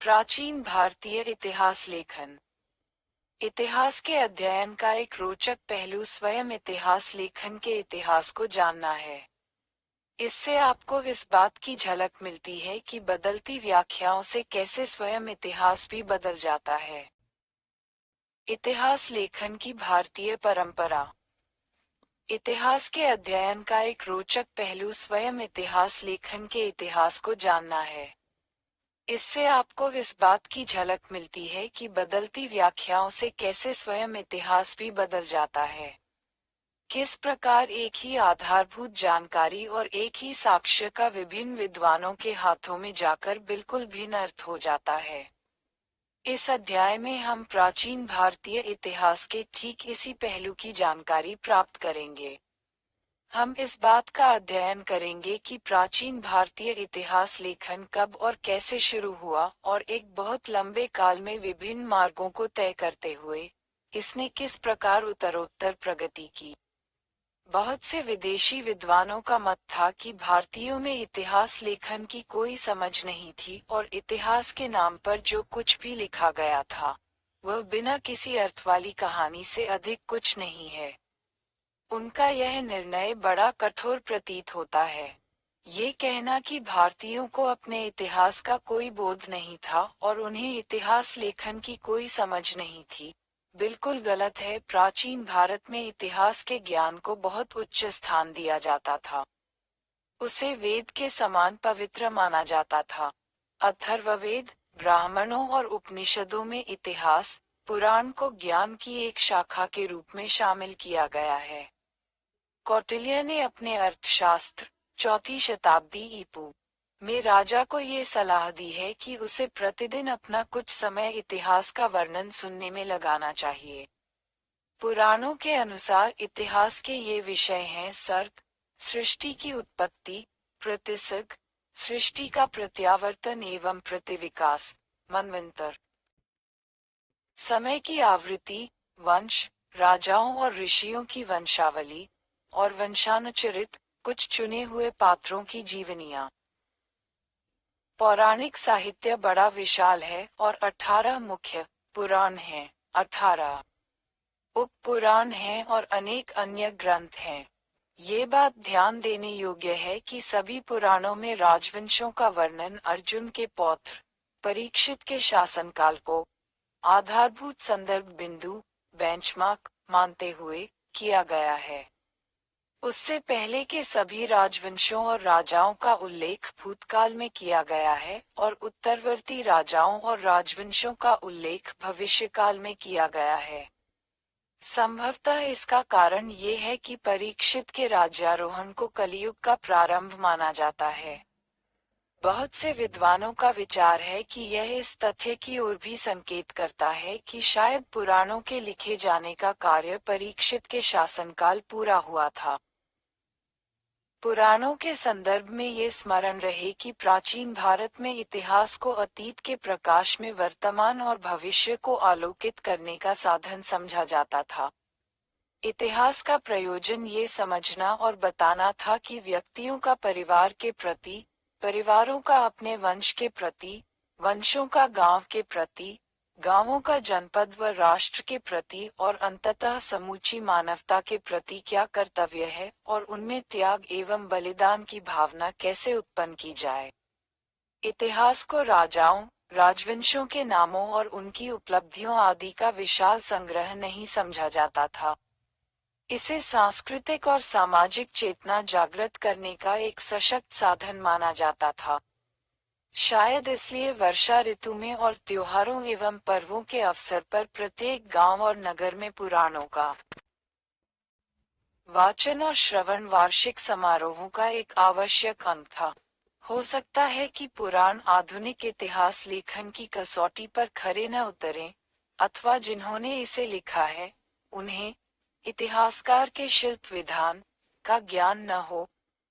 प्राचीन भारतीय इतिहास लेखन। इतिहास के अध्ययन का एक रोचक पहलू स्वयं इतिहास लेखन के इतिहास को जानना है। इससे आपको इस बात की झलक मिलती है कि बदलती व्याख्याओं से कैसे स्वयं इतिहास भी बदल जाता है। इतिहास लेखन की भारतीय परंपरा। इतिहास के अध्ययन का एक रोचक पहलू स्वयं इतिहास लेखन के इतिहास को जानना है। इससे आपको इस बात की झलक मिलती है कि बदलती व्याख्याओं से कैसे स्वयं इतिहास भी बदल जाता है। किस प्रकार एक ही आधारभूत जानकारी और एक ही साक्ष्य का विभिन्न विद्वानों के हाथों में जाकर बिल्कुल भिन्न अर्थ हो जाता है। इस अध्याय में हम प्राचीन भारतीय इतिहास के ठीक इसी पहलू की जानकारी प्राप्त करेंगे। हम इस बात का अध्ययन करेंगे कि प्राचीन भारतीय इतिहास लेखन कब और कैसे शुरू हुआ और एक बहुत लंबे काल में विभिन्न मार्गों को तय करते हुए इसने किस प्रकार उत्तरोत्तर प्रगति की। बहुत से विदेशी विद्वानों का मत था कि भारतीयों में इतिहास लेखन की कोई समझ नहीं थी और इतिहास के नाम पर जो कुछ भी लिखा गया था वह बिना किसी अर्थ वाली कहानी से अधिक कुछ नहीं है। उनका यह निर्णय बड़ा कठोर प्रतीत होता है। ये कहना कि भारतीयों को अपने इतिहास का कोई बोध नहीं था और उन्हें इतिहास लेखन की कोई समझ नहीं थी, बिल्कुल गलत है। प्राचीन भारत में इतिहास के ज्ञान को बहुत उच्च स्थान दिया जाता था। उसे वेद के समान पवित्र माना जाता था। अथर्ववेद, ब्राह्मणों और उपनिषदों में इतिहास, पुराण को ज्ञान की एक शाखा के रूप में शामिल किया गया है। कौटिल्य ने अपने अर्थशास्त्र 4वीं शताब्दी ईपू में राजा को ये सलाह दी है कि उसे प्रतिदिन अपना कुछ समय इतिहास का वर्णन सुनने में लगाना चाहिए। पुराणों के अनुसार इतिहास के ये विषय हैं सर्ग, सृष्टि की उत्पत्ति, प्रतिसर्ग, सृष्टि का प्रत्यावर्तन एवं प्रतिविकास, मनवंतर, समय की आवृत्ति, वंश, राजाओं और ऋषियों की वंशावली और वंशानुचरित, कुछ चुने हुए पात्रों की जीवनियां। पौराणिक साहित्य बड़ा विशाल है और 18 मुख्य पुराण हैं, 18 उप पुराण हैं और अनेक अन्य ग्रंथ हैं। ये बात ध्यान देने योग्य है कि सभी पुराणों में राजवंशों का वर्णन अर्जुन के पौत्र परीक्षित के शासनकाल को आधारभूत संदर्भ बिंदु बेंचमार्क मानते हुए किया गया है। उससे पहले के सभी राजवंशों और राजाओं का उल्लेख भूतकाल में किया गया है और उत्तरवर्ती राजाओं और राजवंशों का उल्लेख भविष्यकाल में किया गया है। संभवतः इसका कारण ये है कि परीक्षित के राज्यारोहण को कलियुग का प्रारंभ माना जाता है। बहुत से विद्वानों का विचार है कि यह इस तथ्य की ओर भी संकेत करता है कि शायद पुराणों के लिखे जाने का कार्य परीक्षित के शासनकाल पूरा हुआ था। पुराणों के संदर्भ में ये स्मरण रहे कि प्राचीन भारत में इतिहास को अतीत के प्रकाश में वर्तमान और भविष्य को आलोकित करने का साधन समझा जाता था। इतिहास का प्रयोजन ये समझना और बताना था कि व्यक्तियों का परिवार के प्रति, परिवारों का अपने वंश के प्रति, वंशों का गांव के प्रति, गांवों का जनपद व राष्ट्र के प्रति और अंततः समूची मानवता के प्रति क्या कर्तव्य है और उनमें त्याग एवं बलिदान की भावना कैसे उत्पन्न की जाए। इतिहास को राजाओं, राजवंशों के नामों और उनकी उपलब्धियों आदि का विशाल संग्रह नहीं समझा जाता था। इसे सांस्कृतिक और सामाजिक चेतना जागृत करने का एक सशक्त साधन माना जाता था। शायद इसलिए वर्षा ऋतु में और त्योहारों एवं पर्वों के अवसर पर प्रत्येक गांव और नगर में पुराणों का वाचन और श्रवण वार्षिक समारोहों का एक आवश्यक अंग था। हो सकता है कि पुराण आधुनिक इतिहास लेखन की कसौटी पर खरे न उतरें, अथवा जिन्होंने इसे लिखा है उन्हें इतिहासकार के शिल्प विधान का ज्ञान न हो,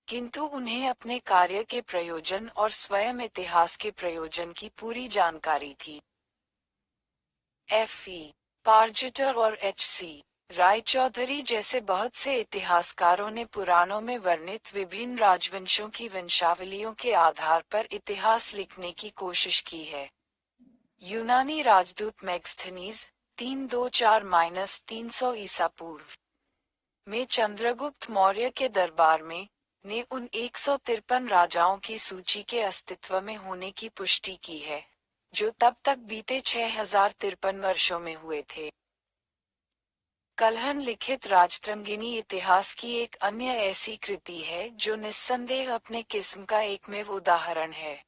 किंतु उन्हें अपने कार्य के प्रयोजन और स्वयं इतिहास के प्रयोजन की पूरी जानकारी थी। F.E. पार्जिटर और H.C. रायचौधरी जैसे बहुत से इतिहासकारों ने पुराणों में वर्णित विभिन्न राजवंशों की वंशावलियों के आधार पर इतिहास लिखने की कोशिश की है। यूनानी राजदूत मैग्स्थनीज 324-300 ईसा पूर्व में चंद्रगुप्त मौर्य के दरबार में ने उन 153 राजाओं की सूची के अस्तित्व में होने की पुष्टि की है, जो तब तक बीते 6053 वर्षों में हुए थे। कल्हण लिखित राजतरंगिणी इतिहास की एक अन्य ऐसी कृति है जो निस्संदेह अपने किस्म का एकमेव उदाहरण है।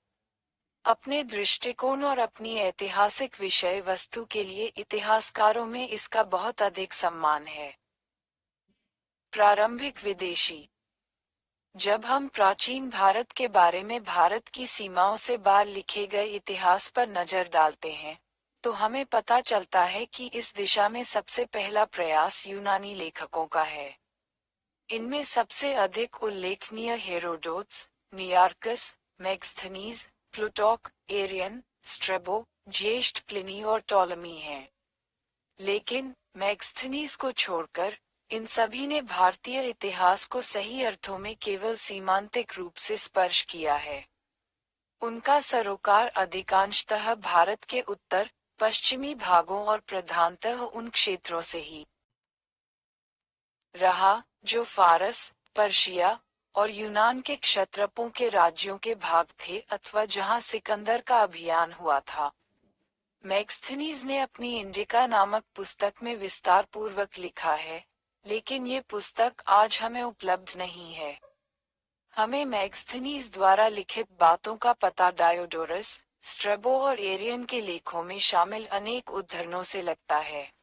अपने दृष्टिकोण और अपनी ऐतिहासिक विषय वस्तु के लिए इतिहासकारों में इसका बहुत अधिक सम्मान है। प्रारंभिक विदेशी। जब हम प्राचीन भारत के बारे में भारत की सीमाओं से बाहर लिखे गए इतिहास पर नजर डालते हैं, तो हमें पता चलता है कि इस दिशा में सबसे पहला प्रयास यूनानी लेखकों का है। इनमें सबसे अधिक उल्लेखनीय हेरोडोट्स, नियार्कस, मैग्स्थनीज, प्लूटोक, एरियन, स्ट्रेबो, ज्येष्ठ प्लिनी और टॉलमी हैं। लेकिन मैग्स्थनीज को छोड़कर इन सभी ने भारतीय इतिहास को सही अर्थों में केवल सीमांतिक रूप से स्पर्श किया है। उनका सरोकार अधिकांशतः भारत के उत्तर पश्चिमी भागों और प्रधानतः उन क्षेत्रों से ही रहा जो फारस, पर्शिया और यूनान के क्षत्रपों के राज्यों के भाग थे अथवा जहां सिकंदर का अभियान हुआ था। मैग्स्थनीज ने अपनी इंडिका नामक पुस्तक में विस्तार पूर्वक लिखा है, लेकिन ये पुस्तक आज हमें उपलब्ध नहीं है। हमें मैग्स्थनीज द्वारा लिखित बातों का पता डायोडोरस, स्ट्रेबो और एरियन के लेखों में शामिल अनेक उद्धरणों से लगता है।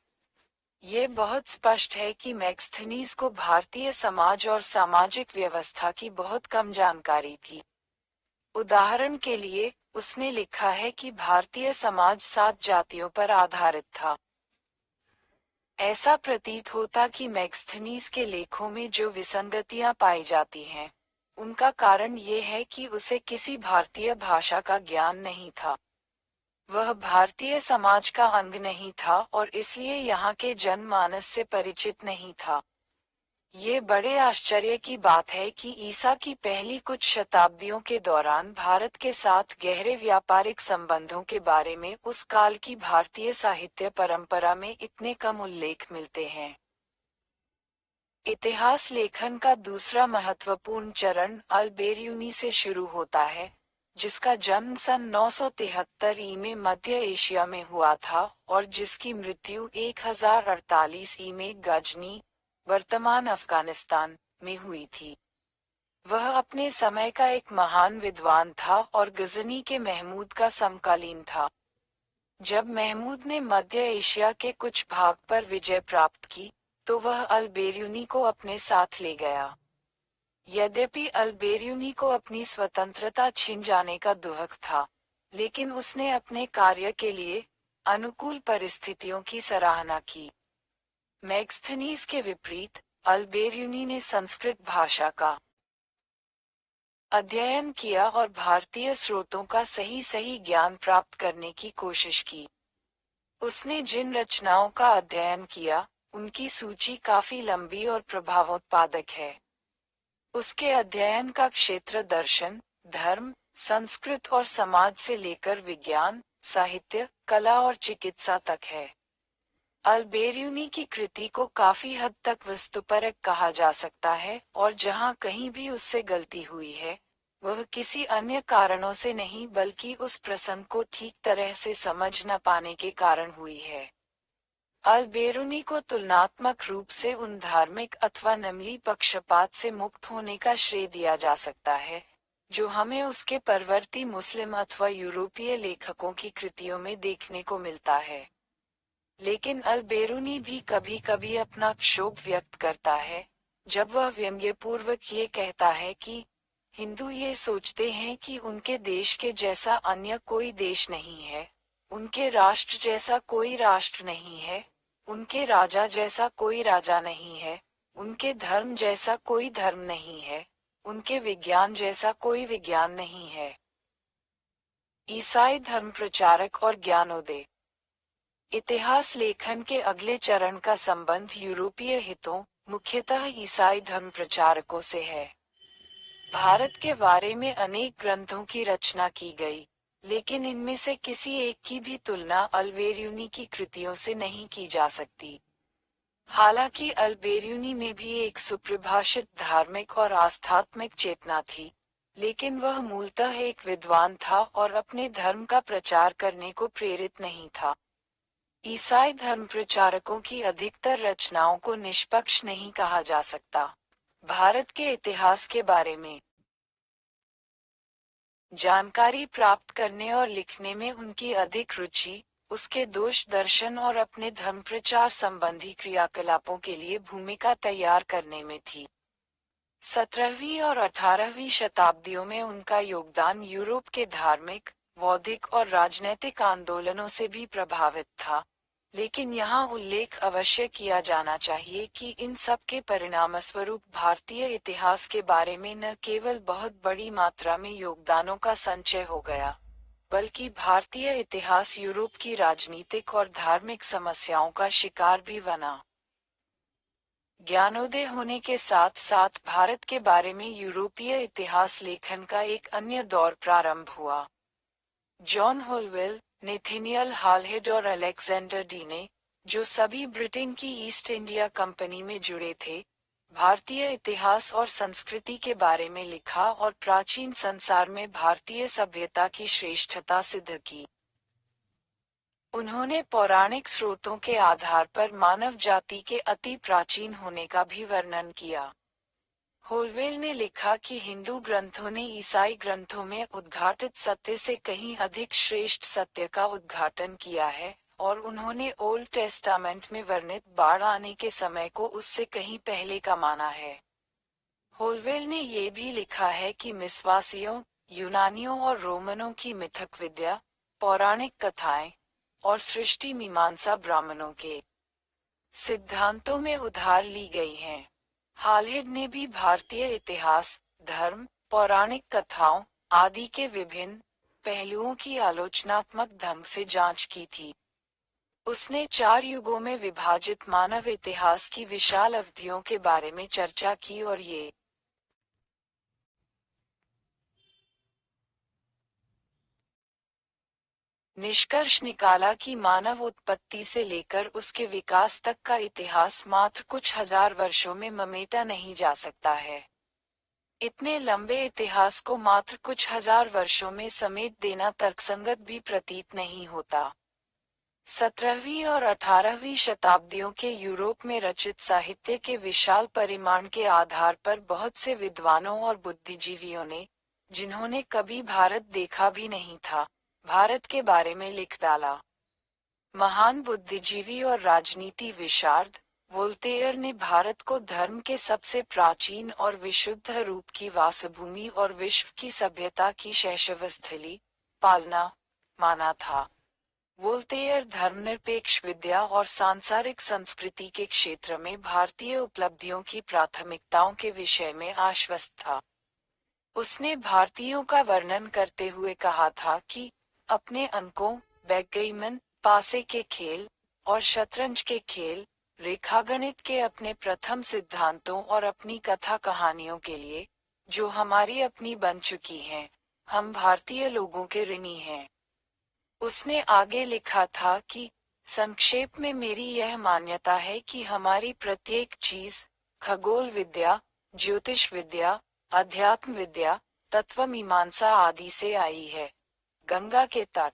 ये बहुत स्पष्ट है कि मैग्स्थनीज को भारतीय समाज और सामाजिक व्यवस्था की बहुत कम जानकारी थी। उदाहरण के लिए, उसने लिखा है कि भारतीय समाज 7 जातियों पर आधारित था। ऐसा प्रतीत होता कि मैग्स्थनीज के लेखों में जो विसंगतियां पाई जाती हैं, उनका कारण ये है कि उसे किसी भारतीय भाषा का ज्ञान नहीं था। वह भारतीय समाज का अंग नहीं था और इसलिए यहाँ के जनमानस से परिचित नहीं था। ये बड़े आश्चर्य की बात है कि ईसा की पहली कुछ शताब्दियों के दौरान भारत के साथ गहरे व्यापारिक संबंधों के बारे में उस काल की भारतीय साहित्य परंपरा में इतने कम उल्लेख मिलते हैं। इतिहास लेखन का दूसरा महत्वपूर्ण चरण अल-बेरूनी से शुरू होता है, जिसका जन्म सन 973 ई में मध्य एशिया में हुआ था और जिसकी मृत्यु 1048 ई में गजनी, वर्तमान अफगानिस्तान, में हुई थी। वह अपने समय का एक महान विद्वान था और गजनी के महमूद का समकालीन था। जब महमूद ने मध्य एशिया के कुछ भाग पर विजय प्राप्त की, तो वह अल-बेरूनी को अपने साथ ले गया। यद्यपि अल-बेरूनी को अपनी स्वतंत्रता छिन जाने का दुख था, लेकिन उसने अपने कार्य के लिए अनुकूल परिस्थितियों की सराहना की। मैग्स्थनीज के विपरीत, अल-बेरूनी ने संस्कृत भाषा का अध्ययन किया और भारतीय स्रोतों का सही ज्ञान प्राप्त करने की कोशिश की। उसने जिन रचनाओं का अध्ययन किया, उनकी सूची काफी लंबी और प्रभावोत्पादक है। उसके अध्ययन का क्षेत्र दर्शन, धर्म, संस्कृत और समाज से लेकर विज्ञान, साहित्य, कला और चिकित्सा तक है। अल-बेरूनी की कृति को काफी हद तक वस्तुपरक कहा जा सकता है और जहां कहीं भी उससे गलती हुई है, वह किसी अन्य कारणों से नहीं बल्कि उस प्रसंग को ठीक तरह से समझ न पाने के कारण हुई है। अल-बेरूनी को तुलनात्मक रूप से उन धार्मिक अथवा नमली पक्षपात से मुक्त होने का श्रेय दिया जा सकता है, जो हमें उसके परवर्ती मुस्लिम अथवा यूरोपीय लेखकों की कृतियों में देखने को मिलता है। लेकिन अल-बेरूनी भी कभी कभी अपना क्षोभ व्यक्त करता है, जब वह व्यंग्यपूर्वक ये कहता है कि हिंदू ये सोचते हैं कि उनके देश के जैसा अन्य कोई देश नहीं है, उनके राष्ट्र जैसा कोई राष्ट्र नहीं है, उनके राजा जैसा कोई राजा नहीं है, उनके धर्म जैसा कोई धर्म नहीं है, उनके विज्ञान जैसा कोई विज्ञान नहीं है। ईसाई धर्म प्रचारक और ज्ञानोदय। इतिहास लेखन के अगले चरण का संबंध यूरोपीय हितों, मुख्यतः ईसाई धर्म प्रचारकों से है। भारत के बारे में अनेक ग्रंथों की रचना की गई, लेकिन इनमें से किसी एक की भी तुलना अल्बेरुनी की कृतियों से नहीं की जा सकती। हालांकि अल्बेरुनी में भी एक सुपरिभाषित धार्मिक और आस्थात्मिक चेतना थी, लेकिन वह मूलतः एक विद्वान था और अपने धर्म का प्रचार करने को प्रेरित नहीं था। ईसाई धर्म प्रचारकों की अधिकतर रचनाओं को निष्पक्ष नहीं कहा जा सकता। भारत के इतिहास के बारे में जानकारी प्राप्त करने और लिखने में उनकी अधिक रुचि, उसके दोष दर्शन और अपने धर्म प्रचार संबंधी क्रियाकलापों के लिए भूमिका तैयार करने में थी। 17वीं और 18वीं शताब्दियों में उनका योगदान यूरोप के धार्मिक, बौद्धिक और राजनैतिक आंदोलनों से भी प्रभावित था, लेकिन यहाँ उल्लेख अवश्य किया जाना चाहिए कि इन सब के परिणामस्वरूप भारतीय इतिहास के बारे में न केवल बहुत बड़ी मात्रा में योगदानों का संचय हो गया, बल्कि भारतीय इतिहास यूरोप की राजनीतिक और धार्मिक समस्याओं का शिकार भी बना। ज्ञानोदय होने के साथ साथ भारत के बारे में यूरोपीय इतिहास लेखन का एक अन्य दौर प्रारंभ हुआ। जॉन होलवेल, नेथेनियल हालहेड और अलेक्जेंडर डी ने, जो सभी ब्रिटेन की ईस्ट इंडिया कंपनी में जुड़े थे, भारतीय इतिहास और संस्कृति के बारे में लिखा और प्राचीन संसार में भारतीय सभ्यता की श्रेष्ठता सिद्ध की। उन्होंने पौराणिक स्रोतों के आधार पर मानव जाति के अति प्राचीन होने का भी वर्णन किया। होलवेल ने लिखा कि हिंदू ग्रंथों ने ईसाई ग्रंथों में उद्घाटित सत्य से कहीं अधिक श्रेष्ठ सत्य का उद्घाटन किया है, और उन्होंने ओल्ड टेस्टामेंट में वर्णित बाढ़ आने के समय को उससे कहीं पहले का माना है। होलवेल ने ये भी लिखा है कि मिस्वासियों, यूनानियों और रोमनों की मिथक विद्या, पौराणिक कथाएं और सृष्टि मीमांसा ब्राह्मणों के सिद्धांतों में उधार ली गई हैं। हालहेड ने भी भारतीय इतिहास, धर्म, पौराणिक कथाओं आदि के विभिन्न पहलुओं की आलोचनात्मक ढंग से जांच की थी। उसने 4 युगों में विभाजित मानव इतिहास की विशाल अवधियों के बारे में चर्चा की और ये निष्कर्ष निकाला कि मानव उत्पत्ति से लेकर उसके विकास तक का इतिहास मात्र कुछ हजार वर्षों में समेटा नहीं जा सकता है। इतने लंबे इतिहास को मात्र कुछ हजार वर्षों में समेट देना तर्कसंगत भी प्रतीत नहीं होता। 17वीं और 18वीं शताब्दियों के यूरोप में रचित साहित्य के विशाल परिमाण के आधार पर बहुत से विद्वानों और बुद्धिजीवियों ने, जिन्होंने कभी भारत देखा भी नहीं था, भारत के बारे में लिख डाला। महान बुद्धिजीवी और राजनीति विशारद वोल्टेयर ने भारत को धर्म के सबसे प्राचीन और विशुद्ध रूप की वासभूमि और विश्व की सभ्यता की शैशवस्थली पालना माना था। वोल्टेयर धर्मनिरपेक्ष विद्या और सांसारिक संस्कृति के क्षेत्र में भारतीय उपलब्धियों की प्राथमिकताओं के विषय में आश्वस्त था। उसने भारतीयों का वर्णन करते हुए कहा था कि अपने अंकों, बैकगेमन, पासे के खेल और शतरंज के खेल, रेखागणित के अपने प्रथम सिद्धांतों और अपनी कथा कहानियों के लिए, जो हमारी अपनी बन चुकी हैं, हम भारतीय लोगों के ऋणी हैं। उसने आगे लिखा था कि संक्षेप में मेरी यह मान्यता है कि हमारी प्रत्येक चीज, खगोल विद्या, ज्योतिष विद्या, अध्यात्म विद्या, तत्व मीमांसा आदि से आई है। गंगा के तट।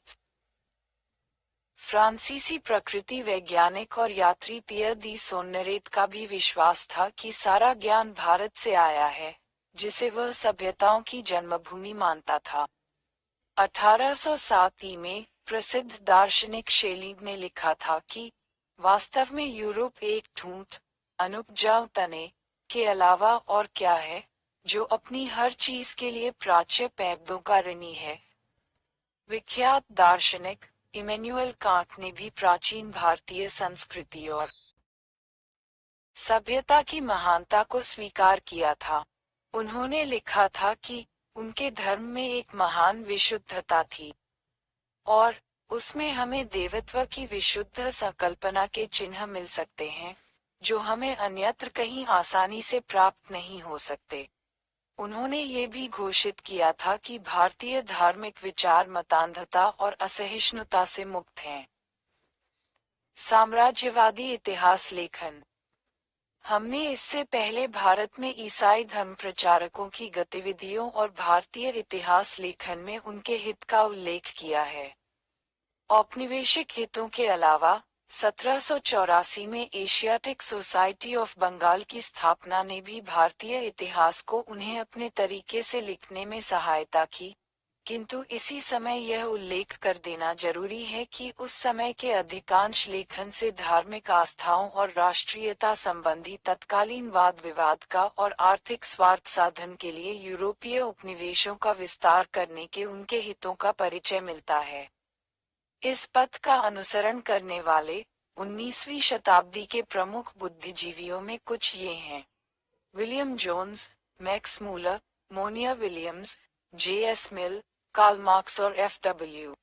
फ्रांसीसी प्रकृति वैज्ञानिक और यात्री पियर दी सोन्नेरेट का भी विश्वास था कि सारा ज्ञान भारत से आया है, जिसे वह सभ्यताओं की जन्मभूमि मानता था। 1807 में प्रसिद्ध दार्शनिक शेलिग ने लिखा था कि वास्तव में यूरोप एक ठूंठ अनुपजाऊ तने के अलावा और क्या है, जो अपनी हर चीज के लिए प्राच्य पैबदों का ऋणी है। विख्यात दार्शनिक इमैनुअल कांट ने भी प्राचीन भारतीय संस्कृति और सभ्यता की महानता को स्वीकार किया था। उन्होंने लिखा था कि उनके धर्म में एक महान विशुद्धता थी और उसमें हमें देवत्व की विशुद्ध संकल्पना के चिन्ह मिल सकते हैं, जो हमें अन्यत्र कहीं आसानी से प्राप्त नहीं हो सकते। उन्होंने ये भी घोषित किया था कि भारतीय धार्मिक विचार मतान्धता और असहिष्णुता से मुक्त हैं। साम्राज्यवादी इतिहास लेखन। हमने इससे पहले भारत में ईसाई धर्म प्रचारकों की गतिविधियों और भारतीय इतिहास लेखन में उनके हित का उल्लेख किया है। औपनिवेशिक हितों के अलावा 1784 में एशियाटिक सोसाइटी ऑफ बंगाल की स्थापना ने भी भारतीय इतिहास को उन्हें अपने तरीके से लिखने में सहायता की, किंतु इसी समय यह उल्लेख कर देना जरूरी है कि उस समय के अधिकांश लेखन से धार्मिक आस्थाओं और राष्ट्रीयता संबंधी तत्कालीन वाद विवाद का और आर्थिक स्वार्थ साधन के लिए यूरोपीय उपनिवेशों का विस्तार करने के उनके हितों का परिचय मिलता है। इस पथ का अनुसरण करने वाले 19वीं शताब्दी के प्रमुख बुद्धिजीवियों में कुछ ये हैं: William Jones, Max Muller, Monier Williams, J S. Mill, Karl Marx और एफ.डब्ल्यू.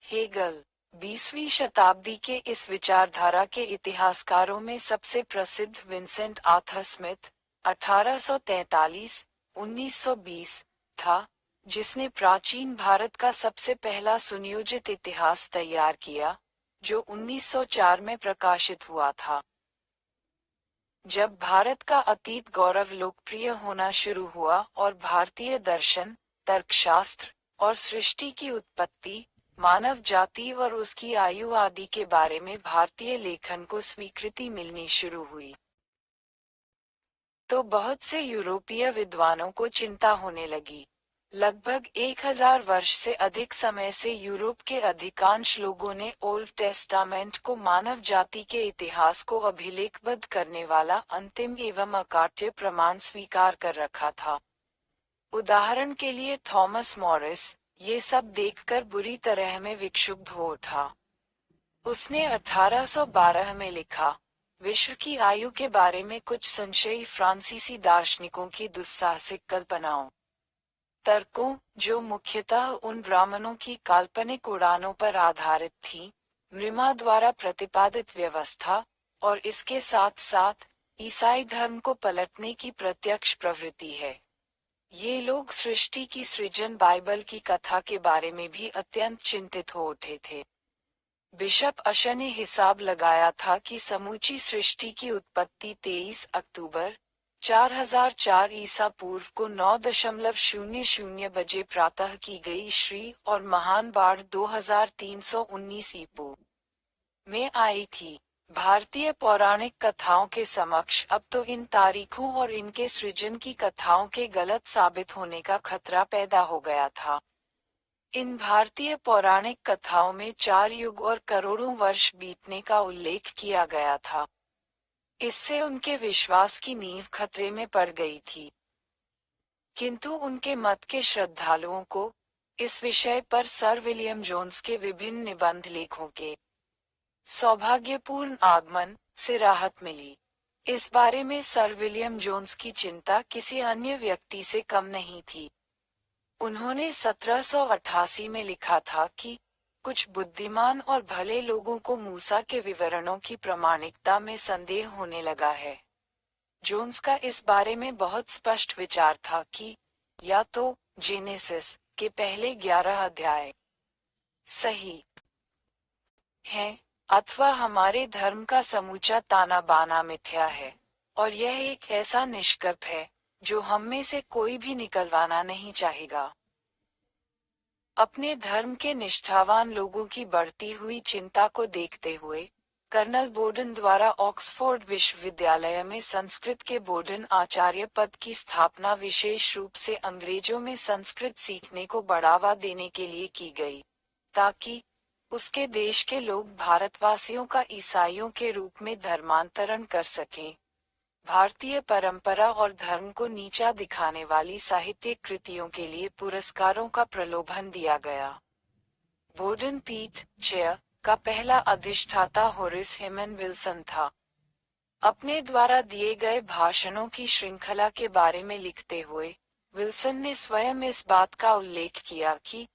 हेगल। 20वीं शताब्दी के इस विचारधारा के इतिहासकारों में सबसे प्रसिद्ध विंसेंट आर्थर स्मिथ 1843-1920 था, जिसने प्राचीन भारत का सबसे पहला सुनियोजित इतिहास तैयार किया, जो 1904 में प्रकाशित हुआ था। जब भारत का अतीत गौरव लोकप्रिय होना शुरू हुआ और भारतीय दर्शन, तर्कशास्त्र और सृष्टि की उत्पत्ति, मानव जाति और उसकी आयु आदि के बारे में भारतीय लेखन को स्वीकृति मिलनी शुरू हुई, तो बहुत से यूरोपीय विद्वानों को चिंता होने लगी। लगभग 1000 वर्ष से अधिक समय से यूरोप के अधिकांश लोगों ने ओल्ड टेस्टामेंट को मानव जाति के इतिहास को अभिलेखबद्ध करने वाला अंतिम एवं अकाट्य प्रमाण स्वीकार कर रखा था। उदाहरण के लिए थॉमस मॉरिस ये सब देखकर बुरी तरह में विक्षुब्ध हो उठा। उसने 1812 में लिखा, विश्व की आयु के बारे में कुछ संशयी फ्रांसीसी दार्शनिकों की दुस्साहसिक कल्पनाओं, तर्कों, जो मुख्यतः उन ब्राह्मणों की काल्पनिक उड़ानों पर आधारित थीं, मृमा द्वारा प्रतिपादित व्यवस्था, और इसके साथ साथ ईसाई धर्म को पलटने की प्रत्यक्ष प्रवृत्ति है। ये लोग सृष्टि की सृजन बाइबल की कथा के बारे में भी अत्यंत चिंतित हो उठे थे। बिशप अशर ने हिसाब लगाया था कि समूची सृष्टि की उत्पत्ति 23 अक्टूबर 4004 ईसा पूर्व को 9:00 बजे प्रातः की गई श्री और महान बाढ़ 2319 ईपू में आई थी। भारतीय पौराणिक कथाओं के समक्ष अब तो इन तारीखों और इनके सृजन की कथाओं के गलत साबित होने का खतरा पैदा हो गया था। इन भारतीय पौराणिक कथाओं में 4 युग और करोड़ों वर्ष बीतने का उल्लेख किया गया था। इससे उनके विश्वास की नींव खतरे में पड़ गई थी। किंतु उनके मत के श्रद्धालुओं को इस विषय पर सर विलियम जोन्स के विभिन्न निबंध लेखों के सौभाग्यपूर्ण आगमन से राहत मिली। इस बारे में सर विलियम जोन्स की चिंता किसी अन्य व्यक्ति से कम नहीं थी। उन्होंने 1788 में लिखा था कि कुछ बुद्धिमान और भले लोगों को मूसा के विवरणों की प्रामाणिकता में संदेह होने लगा है। जोन्स का इस बारे में बहुत स्पष्ट विचार था कि या तो जेनेसिस के पहले 11 अध्याय सही हैं, अथवा हमारे धर्म का समूचा ताना बाना मिथ्या है, और यह एक ऐसा निष्कर्ष है जो हम में से कोई भी निकलवाना नहीं चाहेगा। अपने धर्म के निष्ठावान लोगों की बढ़ती हुई चिंता को देखते हुए कर्नल बोर्डन द्वारा ऑक्सफोर्ड विश्वविद्यालय में संस्कृत के बोर्डन आचार्य पद की स्थापना विशेष रूप से अंग्रेजों में संस्कृत सीखने को बढ़ावा देने के लिए की गई, ताकि उसके देश के लोग भारतवासियों का ईसाइयों के रूप में धर्मांतरण कर सकें। भारतीय परंपरा और धर्म को नीचा दिखाने वाली साहित्यिक कृतियों के लिए पुरस्कारों का प्रलोभन दिया गया। बोर्डन पीठ चेयर का पहला अधिष्ठाता होरेस हेमन विल्सन था। अपने द्वारा दिए गए भाषणों की श्रृंखला के बारे में लिखते हुए विल्सन ने स्वयं इस बात का उल्लेख किया कि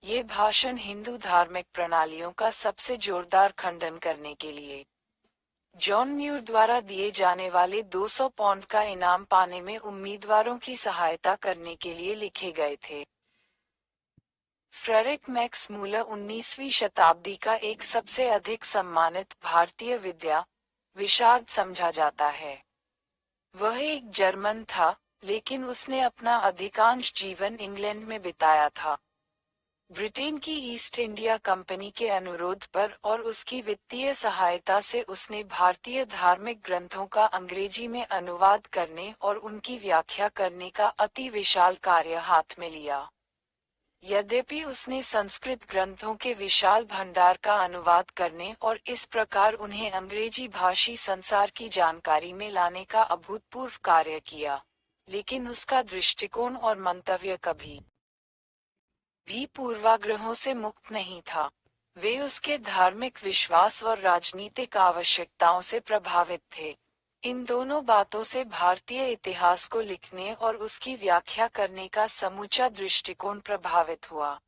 ये भाषण हिंदू धार्मिक प्रणालियों का सबसे जोरदार खंडन करने के लिए जॉन म्यूर द्वारा दिए जाने वाले 200 पाउंड का इनाम पाने में उम्मीदवारों की सहायता करने के लिए लिखे गए थे। फ्रेडरिक मैक्स मूलर 19वीं शताब्दी का एक सबसे अधिक सम्मानित भारतीय विद्या विशारद समझा जाता है। वह एक जर्मन था, लेकिन उसने अपना अधिकांश जीवन इंग्लैंड में बिताया था। ब्रिटेन की ईस्ट इंडिया कंपनी के अनुरोध पर और उसकी वित्तीय सहायता से उसने भारतीय धार्मिक ग्रंथों का अंग्रेजी में अनुवाद करने और उनकी व्याख्या करने का अति विशाल कार्य हाथ में लिया। यद्यपि उसने संस्कृत ग्रंथों के विशाल भंडार का अनुवाद करने और इस प्रकार उन्हें अंग्रेजी भाषी संसार की जानकारी में लाने का अभूतपूर्व कार्य किया, लेकिन उसका दृष्टिकोण और मंतव्य कभी भी पूर्वाग्रहों से मुक्त नहीं था। वे उसके धार्मिक विश्वास और राजनीतिक आवश्यकताओं से प्रभावित थे। इन दोनों बातों से भारतीय इतिहास को लिखने और उसकी व्याख्या करने का समूचा दृष्टिकोण प्रभावित हुआ।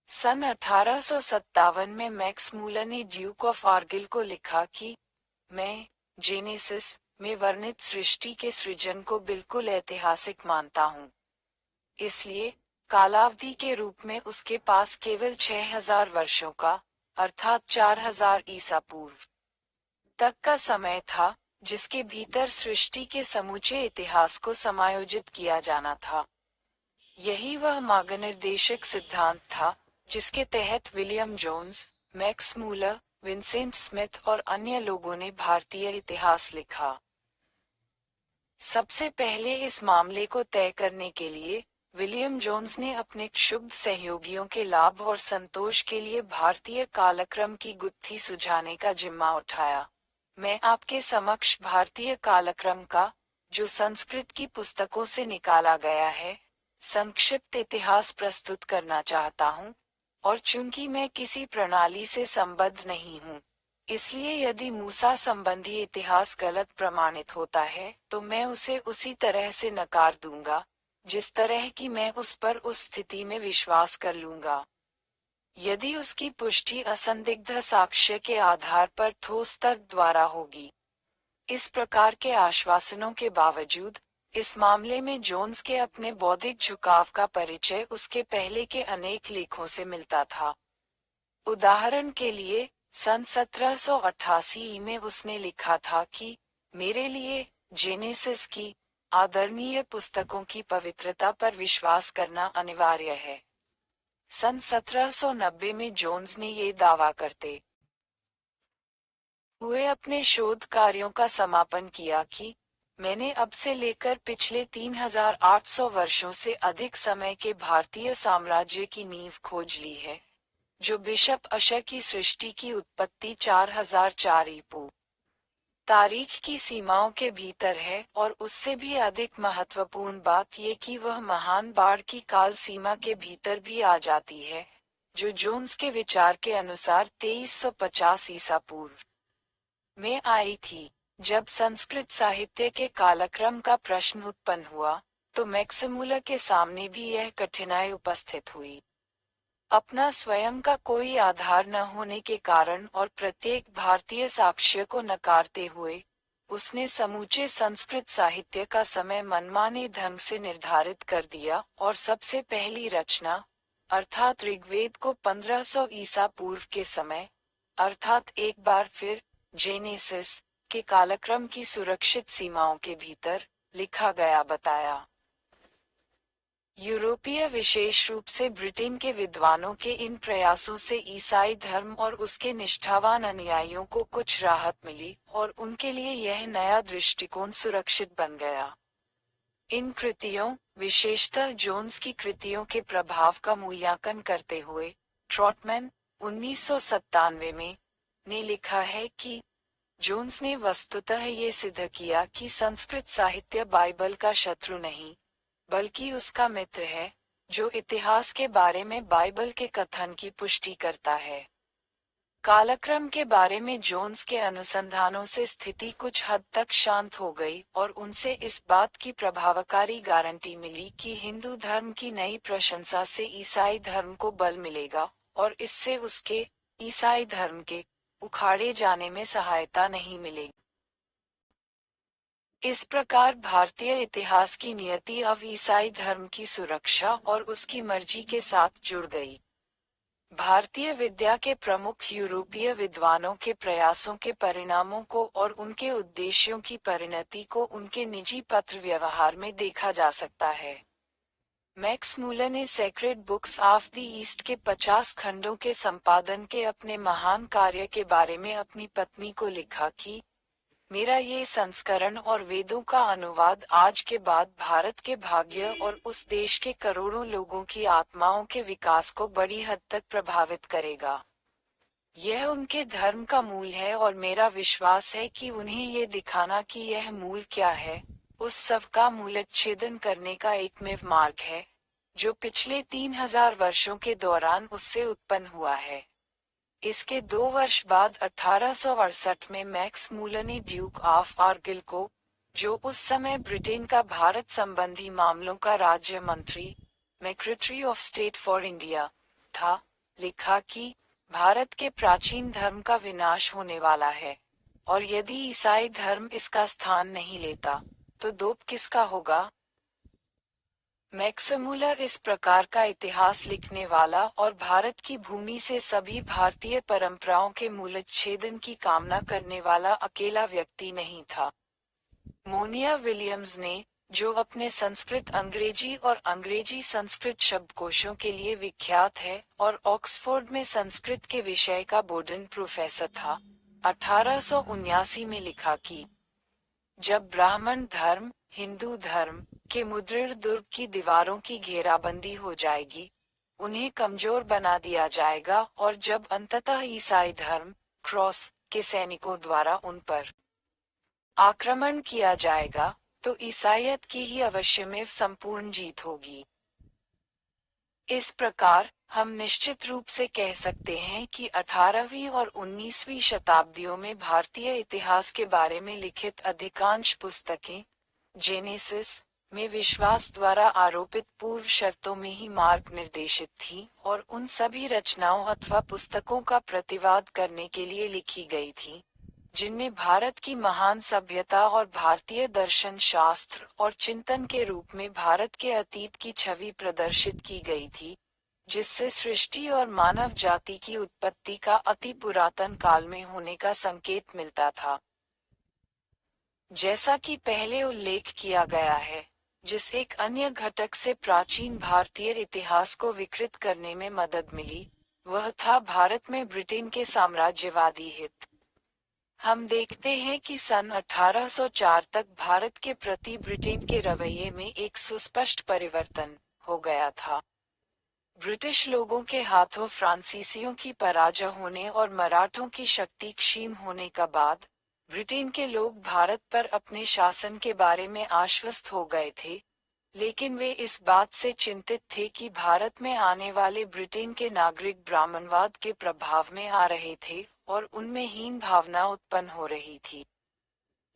सन 1857 में मैक्स मूलर ने ड्यूक ऑफ आर्गिल को लिखा कि मैं जेनेसिस में वर्णित सृष्टि के सृजन को बिल्कुल ऐतिहासिक मानता हूँ। इसलिए कालावधि के रूप में उसके पास केवल 6000 वर्षों का, अर्थात 4000 ईसा पूर्व तक का समय था, जिसके भीतर सृष्टि के समूचे इतिहास को समायोजित किया जाना था। यही वह मार्गनिर्देशक सिद्धांत था, जिसके तहत William Jones, Max Muller, Vincent Smith और अन्य लोगों ने भारतीय इतिहास लिखा। सबसे पहले इस मामले को तय करने के लिए विलियम जोन्स ने अपने क्षुब्ध सहयोगियों के लाभ और संतोष के लिए भारतीय कालक्रम की गुत्थी सुझाने का जिम्मा उठाया। मैं आपके समक्ष भारतीय कालक्रम का, जो संस्कृत की पुस्तकों से निकाला गया है, संक्षिप्त इतिहास प्रस्तुत करना चाहता हूँ, और चूंकि मैं किसी प्रणाली से संबद्ध नहीं हूँ, इसलिए यदि मूसा संबंधी इतिहास गलत प्रमाणित होता है तो मैं उसे उसी तरह से नकार दूंगा, जिस तरह की मैं उस पर उस स्थिति में विश्वास कर लूंगा, यदि उसकी पुष्टि असंदिग्ध साक्ष्य के आधार पर ठोस तर्क द्वारा होगी। इस प्रकार के आश्वासनों के बावजूद, इस मामले में जोन्स के अपने बौद्धिक झुकाव का परिचय उसके पहले के अनेक लेखों से मिलता था। उदाहरण के लिए, सन 1788 में उसने लिखा था कि मेरे लिए जेनेसिस की आदरणीय पुस्तकों की पवित्रता पर विश्वास करना अनिवार्य है। सन 1790 में जोन्स ने ये दावा करते हुए अपने शोध कार्यों का समापन किया कि मैंने अब से लेकर पिछले 3800 वर्षों से अधिक समय के भारतीय साम्राज्य की नींव खोज ली है, जो बिशप अशर की सृष्टि की उत्पत्ति 4004 ईपू तारीख की सीमाओं के भीतर है, और उससे भी अधिक महत्वपूर्ण बात ये कि वह महान बाढ़ की काल सीमा के भीतर भी आ जाती है, जो जोन्स के विचार के अनुसार 2350 ईसा पूर्व में आई थी। जब संस्कृत साहित्य के कालक्रम का प्रश्न उत्पन्न हुआ, तो मैक्स मूलर के सामने भी यह कठिनाई उपस्थित हुई। अपना स्वयं का कोई आधार न होने के कारण और प्रत्येक भारतीय साक्ष्य को नकारते हुए, उसने समूचे संस्कृत साहित्य का समय मनमाने ढंग से निर्धारित कर दिया और सबसे पहली रचना, अर्थात ऋग्वेद को 1500 ईसा पूर्व के समय, अर्थात एक बार फिर जेनेसिस के कालक्रम की सुरक्षित सीमाओं के भीतर लिखा गया बताया। यूरोपीय विशेष रूप से ब्रिटेन के विद्वानों के इन प्रयासों से ईसाई धर्म और उसके निष्ठावान अनुयायियों को कुछ राहत मिली और उनके लिए यह नया दृष्टिकोण सुरक्षित बन गया। इन कृतियों, विशेषतः जोन्स की कृतियों के प्रभाव का मूल्यांकन करते हुए ट्रॉटमैन 1997 में ने लिखा है कि जोन्स ने वस्तुतः ये सिद्ध किया कि संस्कृत साहित्य बाइबल का शत्रु नहीं, बल्कि उसका मित्र है, जो इतिहास के बारे में बाइबल के कथन की पुष्टि करता है। कालक्रम के बारे में जोन्स के अनुसंधानों से स्थिति कुछ हद तक शांत हो गई और उनसे इस बात की प्रभावकारी गारंटी मिली कि हिंदू धर्म की नई प्रशंसा से ईसाई धर्म को बल मिलेगा और इससे उसके, ईसाई धर्म के, उखाड़े जाने में सहायता नहीं मिलेगी। इस प्रकार भारतीय इतिहास की नियति अब ईसाई धर्म की सुरक्षा और उसकी मर्जी के साथ जुड़ गई। भारतीय विद्या के प्रमुख यूरोपीय विद्वानों के प्रयासों के परिणामों को और उनके उद्देश्यों की परिणति को उनके निजी पत्र व्यवहार में देखा जा सकता है। मैक्स मूलर ने sacred books of the east के 50 खंडों के संपादन के अपने महान कार्य के बारे में अपनी पत्नी को लिखा कि मेरा ये संस्करण और वेदों का अनुवाद आज के बाद भारत के भाग्य और उस देश के करोड़ों लोगों की आत्माओं के विकास को बड़ी हद तक प्रभावित करेगा। यह उनके धर्म का मूल है और मेरा विश्वास है कि उन्हें ये दिखाना कि यह मूल क्या है, उस सब का मूलोच्छेदन करने का एकमेव मार्ग है, जो पिछले 3000 वर्षों के दौरान उससे उत्पन्न हुआ है। इसके 2 वर्ष बाद 1868 में मैक्स मूलर ने ड्यूक ऑफ आर्गिल को, जो उस समय ब्रिटेन का भारत संबंधी मामलों का राज्य मंत्री, secretary of state for India, था, लिखा कि भारत के प्राचीन धर्म का विनाश होने वाला है, और यदि ईसाई धर्म इसका स्थान नहीं लेता, तो दोप किसका होगा। मैक्स मूलर इस प्रकार का इतिहास लिखने वाला और भारत की भूमि से सभी भारतीय परंपराओं के मूलोच्छेदन की कामना करने वाला अकेला व्यक्ति नहीं था। मोनिया विलियम्स ने, जो अपने संस्कृत अंग्रेजी और अंग्रेजी संस्कृत शब्दकोशों के लिए विख्यात है और ऑक्सफोर्ड में संस्कृत के विषय का बोर्डन प्रोफेसर था, 1879 में लिखा कि जब ब्राह्मण धर्म, हिंदू धर्म के मुद्रित दुर्ग की दीवारों की घेराबंदी हो जाएगी, उन्हें कमजोर बना दिया जाएगा और जब अंततः ईसाई धर्म, क्रॉस के सैनिकों द्वारा उन पर आक्रमण किया जाएगा, तो ईसाईयत की ही अवश्यमेव संपूर्ण जीत होगी। इस प्रकार हम निश्चित रूप से कह सकते हैं कि 18वीं और 19वीं शताब्दियों में भारतीय इतिहास के बारे में लिखित अधिकांश पुस्तकें जेनेसिस में विश्वास द्वारा आरोपित पूर्व शर्तों में ही मार्ग निर्देशित थीं और उन सभी रचनाओं अथवा पुस्तकों का प्रतिवाद करने के लिए लिखी गई थीं, जिनमें भारत की महान सभ्यता और भारतीय दर्शन शास्त्र और चिंतन के रूप में भारत के अतीत की छवि प्रदर्शित की गई थी, जिससे सृष्टि और मानव जाति की उत्पत्ति का अति पुरातन काल में होने का संकेत मिलता था। जैसा कि पहले उल्लेख किया गया है, जिस एक अन्य घटक से प्राचीन भारतीय इतिहास को विकृत करने में मदद मिली, वह था भारत में ब्रिटेन के साम्राज्यवादी हित। हम देखते हैं कि सन 1804 तक भारत के प्रति ब्रिटेन के रवैये में एक सुस्पष्ट परिवर्तन हो गया था। ब्रिटिश लोगों के हाथों फ्रांसीसियों की पराजय होने और मराठों की शक्ति क्षीण होने का बाद, ब्रिटेन के लोग भारत पर अपने शासन के बारे में आश्वस्त हो गए थे, लेकिन वे इस बात से चिंतित थे कि भारत में आने वाले ब्रिटेन के नागरिक ब्राह्मणवाद के प्रभाव में आ रहे थे और उनमें हीन भावना उत्पन्न हो रही थी।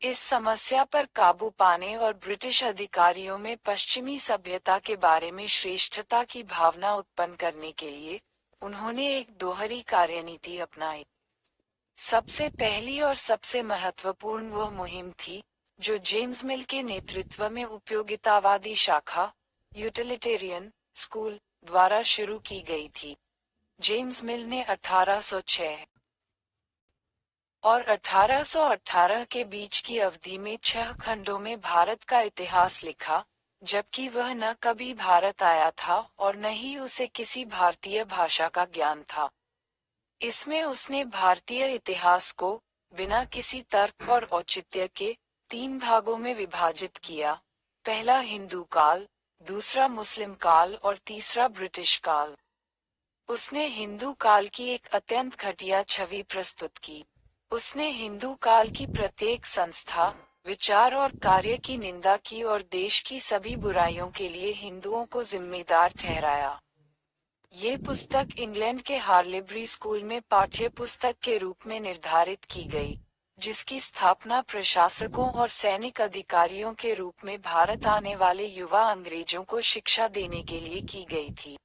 इस समस्या पर काबू पाने और ब्रिटिश अधिकारियों में पश्चिमी सभ्यता के बारे में श्रेष्ठता की भावना उत्पन्न करने के लिए उन्होंने एक दोहरी कार्यनीति अपनाई। सबसे पहली और सबसे महत्वपूर्ण वह मुहिम थी, जो जेम्स मिल के नेतृत्व में उपयोगितावादी शाखा, यूटिलिटेरियन स्कूल द्वारा शुरू की गई थी। जेम्स मिल ने 1806 और 1818 के बीच की अवधि में 6 खंडों में भारत का इतिहास लिखा, जबकि वह न कभी भारत आया था और न ही उसे किसी भारतीय भाषा का ज्ञान था। इसमें उसने भारतीय इतिहास को, बिना किसी तर्क और औचित्य के, 3 भागों में विभाजित किया, पहला हिंदू काल, दूसरा मुस्लिम काल और तीसरा ब्रिटिश काल। उसने हिंदू काल की एक अत्यंत घटिया छवि प्रस्तुत की। उसने हिंदू काल की प्रत्येक संस्था, विचार और कार्य की निंदा की और देश की सभी बुराइयों के लिए हिंदुओं को जिम्मेदार ठहराया। ये पुस्तक इंग्लैंड के हार्लेबरी स्कूल में पाठ्य पुस्तक के रूप में निर्धारित की गई, जिसकी स्थापना प्रशासकों और सैनिक अधिकारियों के रूप में भारत आने वाले युवा अंग्रेजों को शिक्षा देने के लिए की गई थी।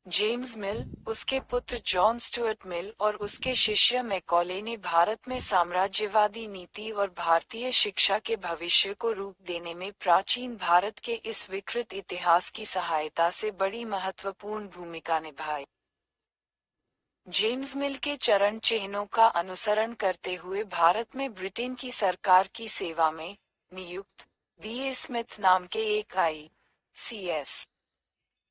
जेम्स मिल, उसके पुत्र जॉन स्टुअर्ट मिल और उसके शिष्य मैकॉले ने भारत में साम्राज्यवादी नीति और भारतीय शिक्षा के भविष्य को रूप देने में प्राचीन भारत के इस विकृत इतिहास की सहायता से बड़ी महत्वपूर्ण भूमिका निभाई। जेम्स मिल के चरण चिन्हों का अनुसरण करते हुए भारत में ब्रिटेन की सरकार की सेवा में नियुक्त बी.ए. स्मिथ नाम के एक आई.सी.एस.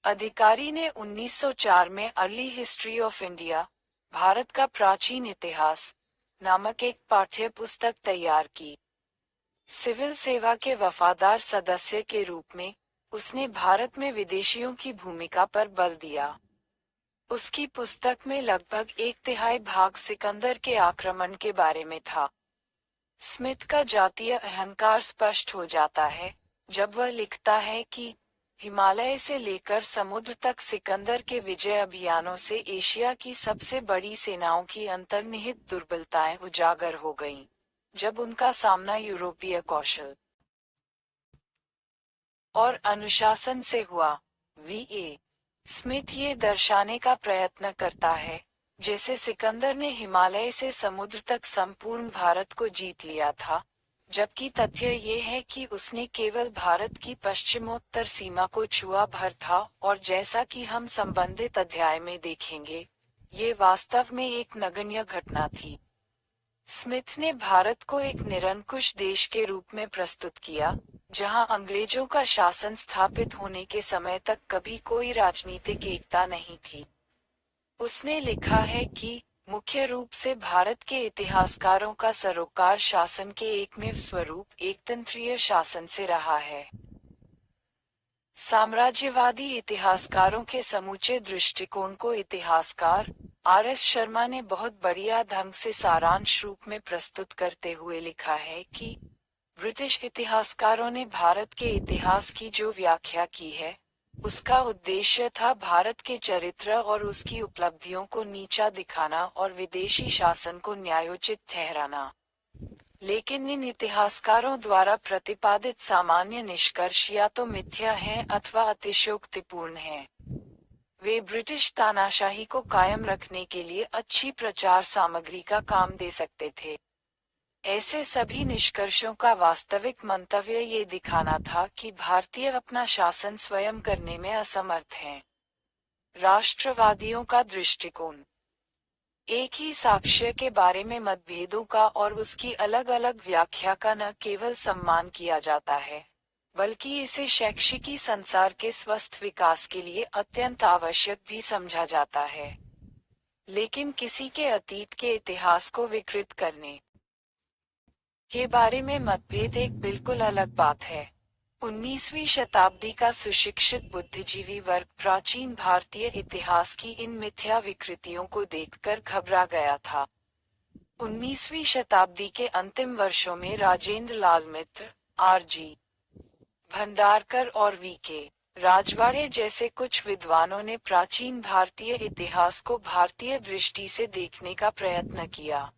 अधिकारी ने 1904 में early history of India, Bharat का प्राचीन इतिहास नामक एक पाठ्य पुस्तक तैयार की। सिविल सेवा के वफादार सदस्य के रूप में उसने भारत में विदेशियों की भूमिका पर बल दिया। उसकी पुस्तक में लगभग 1/3 भाग सिकंदर के आक्रमण के बारे में था। स्मिथ का जातीय अहंकार स्पष्ट हो जाता है जब वह लिखता है कि हिमालय से लेकर समुद्र तक सिकंदर के विजय अभियानों से एशिया की सबसे बड़ी सेनाओं की अंतर्निहित दुर्बलताएं उजागर हो गईं, जब उनका सामना यूरोपीय कौशल और अनुशासन से हुआ। वी.ए. स्मिथ ये दर्शाने का प्रयत्न करता है जैसे सिकंदर ने हिमालय से समुद्र तक संपूर्ण भारत को जीत लिया था, जबकि तथ्य ये है कि उसने केवल भारत की पश्चिमोत्तर सीमा को छुआ भर था और जैसा कि हम संबंधित अध्याय में देखेंगे, ये वास्तव में एक नगण्य घटना थी। स्मिथ ने भारत को एक निरंकुश देश के रूप में प्रस्तुत किया, जहां अंग्रेजों का शासन स्थापित होने के समय तक कभी कोई राजनीतिक एकता नहीं थी। उसने लिखा है कि मुख्य रूप से भारत के इतिहासकारों का सरोकार शासन के एकमेव स्वरूप एकतंत्रीय शासन से रहा है। साम्राज्यवादी इतिहासकारों के समूचे दृष्टिकोण को इतिहासकार आर.एस. शर्मा ने बहुत बढ़िया ढंग से सारांश रूप में प्रस्तुत करते हुए लिखा है कि ब्रिटिश इतिहासकारों ने भारत के इतिहास की जो व्याख्या की है, उसका उद्देश्य था भारत के चरित्र और उसकी उपलब्धियों को नीचा दिखाना और विदेशी शासन को न्यायोचित ठहराना। लेकिन इन इतिहासकारों द्वारा प्रतिपादित सामान्य निष्कर्ष या तो मिथ्या हैं अथवा अतिशयोक्तिपूर्ण हैं। वे ब्रिटिश तानाशाही को कायम रखने के लिए अच्छी प्रचार सामग्री का काम दे सकते थे। ऐसे सभी निष्कर्षों का वास्तविक मंतव्य ये दिखाना था कि भारतीय अपना शासन स्वयं करने में असमर्थ हैं। राष्ट्रवादियों का दृष्टिकोण एक ही साक्ष्य के बारे में मतभेदों का और उसकी अलग अलग व्याख्या का न केवल सम्मान किया जाता है, बल्कि इसे शैक्षिकी संसार के स्वस्थ विकास के लिए अत्यंत आवश्यक भी समझा जाता है। लेकिन किसी के अतीत के इतिहास को विकृत करने के बारे में मतभेद एक बिल्कुल अलग बात है। 19वीं शताब्दी का सुशिक्षित बुद्धिजीवी वर्ग प्राचीन भारतीय इतिहास की इन मिथ्या विकृतियों को देखकर घबरा गया था। 19वीं शताब्दी के अंतिम वर्षों में राजेंद्र लाल मित्र, आर.जी. भंडारकर और वी.के. राजवाड़े जैसे कुछ विद्वानों ने प्राचीन भारतीय इतिहास को भारतीय दृष्टि से देखने का प्रयत्न किया।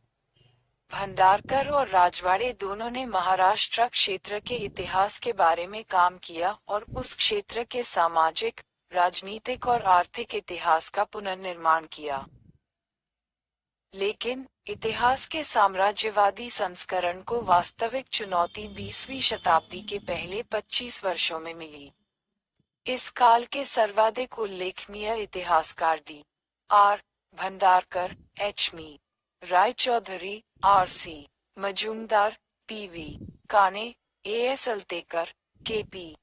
भंडारकर और राजवाड़े दोनों ने महाराष्ट्र क्षेत्र के इतिहास के बारे में काम किया और उस क्षेत्र के सामाजिक, राजनीतिक और आर्थिक इतिहास का पुनर्निर्माण किया। लेकिन इतिहास के साम्राज्यवादी संस्करण को वास्तविक चुनौती 20वीं शताब्दी के पहले 25 वर्षों में मिली। इस काल के सर्वाधिक उल्लेखनीय इतिहासकार D R. Bhandarkar, H C. Ray Chaudhuri, R C. Majumdar, P V. Kane, A S. Altekar, K P.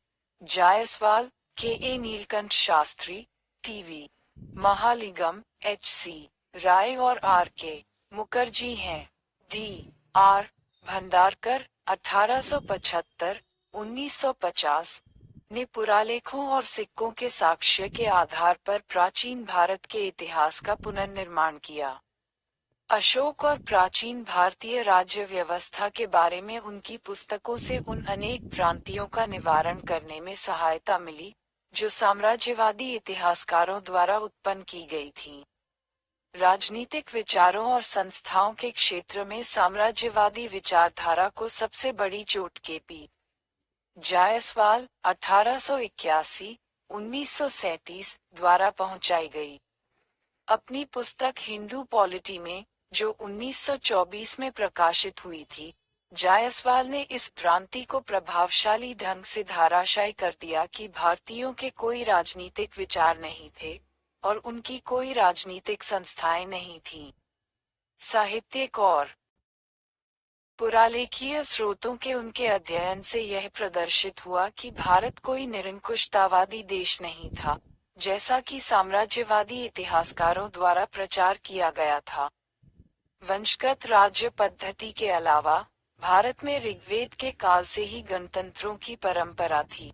Jayaswal, K A. Nilakanta Sastri, T V. Mahalingam, H C. Ray और आर.के. मुखर्जी हैं। डी.आर. भंडारकर 1875-1950 ने पुरालेखों और सिक्कों के साक्ष्य के आधार पर प्राचीन भारत के इतिहास का पुनर्निर्माण किया। अशोक और प्राचीन भारतीय राज्य व्यवस्था के बारे में उनकी पुस्तकों से उन अनेक भ्रांतियों का निवारण करने में सहायता मिली, जो साम्राज्यवादी इतिहासकारों द्वारा उत्पन्न की गई थीं। राजनीतिक विचारों और संस्थाओं के क्षेत्र में साम्राज्यवादी विचारधारा को सबसे बड़ी चोट के.पी. जायसवाल 1881, 1937 द्वारा पहुंचाई गई। अपनी पुस्तक हिंदू पॉलिटी में, जो 1924 में प्रकाशित हुई थी, जायसवाल ने इस भ्रांति को प्रभावशाली ढंग से धराशायी कर दिया कि भारतीयों के कोई राजनीतिक विचार नहीं थे और उनकी कोई राजनीतिक संस्थाएं नहीं थीं। साहित्यिक और पुरालेखीय स्रोतों के उनके अध्ययन से यह प्रदर्शित हुआ कि भारत कोई निरंकुशतावादी देश नहीं था, जैसा कि साम्राज्यवादी इतिहासकारों द्वारा प्रचार किया गया था। वंशगत राज्य पद्धति के अलावा, भारत में ऋग्वेद के काल से ही गणतंत्रों की परंपरा थी।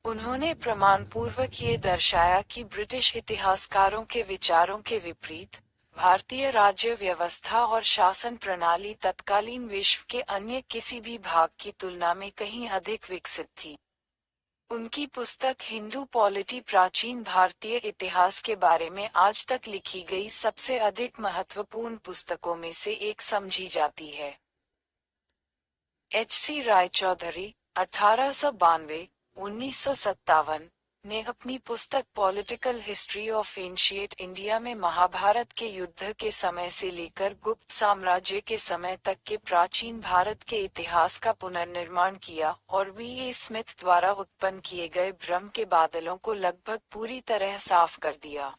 उन्होंने प्रमाणपूर्वक ये दर्शाया कि ब्रिटिश इतिहासकारों के विचारों के विपरीत, भारतीय राज्य व्यवस्था और शासन प्रणाली तत्कालीन विश्व के अन्य किसी भी भाग की तुलना में कहीं अधिक विकसित थी। उनकी पुस्तक हिंदू पॉलिटी प्राचीन भारतीय इतिहास के बारे में आज तक लिखी गई सबसे अधिक महत्वपूर्ण पुस्तकों में से एक समझी जाती है। H.C. रायचौधरी 1892-1957 ने अपनी पुस्तक political history of ancient India में महाभारत के युद्ध के समय से लेकर गुप्त साम्राज्य के समय तक के प्राचीन भारत के इतिहास का पुनर्निर्माण किया और V.A. स्मिथ द्वारा उत्पन्न किए गए भ्रम के बादलों को लगभग पूरी तरह साफ कर दिया।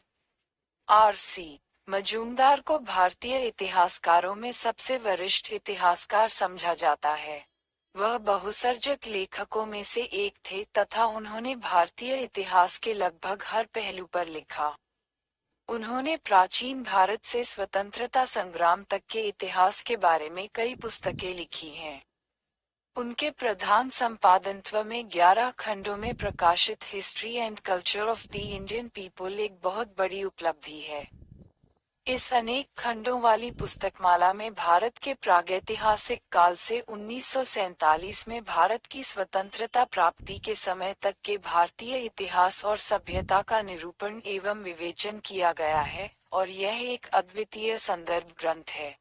R.C. मजूमदार को भारतीय इतिहासकारों में सबसे वरिष्ठ इतिहासकार समझा जाता है। वह बहुसर्जक लेखकों में से एक थे तथा उन्होंने भारतीय इतिहास के लगभग हर पहलू पर लिखा। उन्होंने प्राचीन भारत से स्वतंत्रता संग्राम तक के इतिहास के बारे में कई पुस्तकें लिखी हैं। उनके प्रधान संपादनत्व में 11 खंडों में प्रकाशित history and culture of the Indian people एक बहुत बड़ी उपलब्धि है। इस अनेक खंडों वाली पुस्तकमाला में भारत के प्रागैतिहासिक काल से 1947 में भारत की स्वतंत्रता प्राप्ति के समय तक के भारतीय इतिहास और सभ्यता का निरूपण एवं विवेचन किया गया है और यह एक अद्वितीय संदर्भ ग्रंथ है।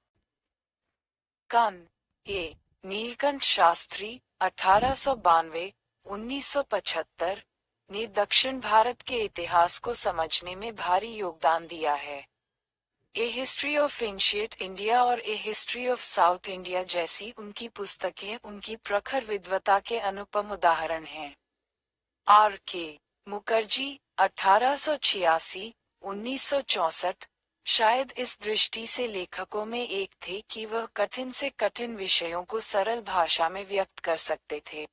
ए. नीलकंठ शास्त्री 1892-1975 ने दक्षिण भारत के इतिहास को समझने में भारी योगदान दिया है। ए हिस्ट्री ऑफ एंशिएंट इंडिया और ए हिस्ट्री ऑफ साउथ इंडिया जैसी उनकी पुस्तकें उनकी प्रखर विद्वता के अनुपम उदाहरण हैं। R.K. मुखर्जी 1886-1964 शायद इस दृष्टि से लेखकों में एक थे कि वह कठिन से कठिन विषयों को सरल भाषा में व्यक्त कर सकते थे।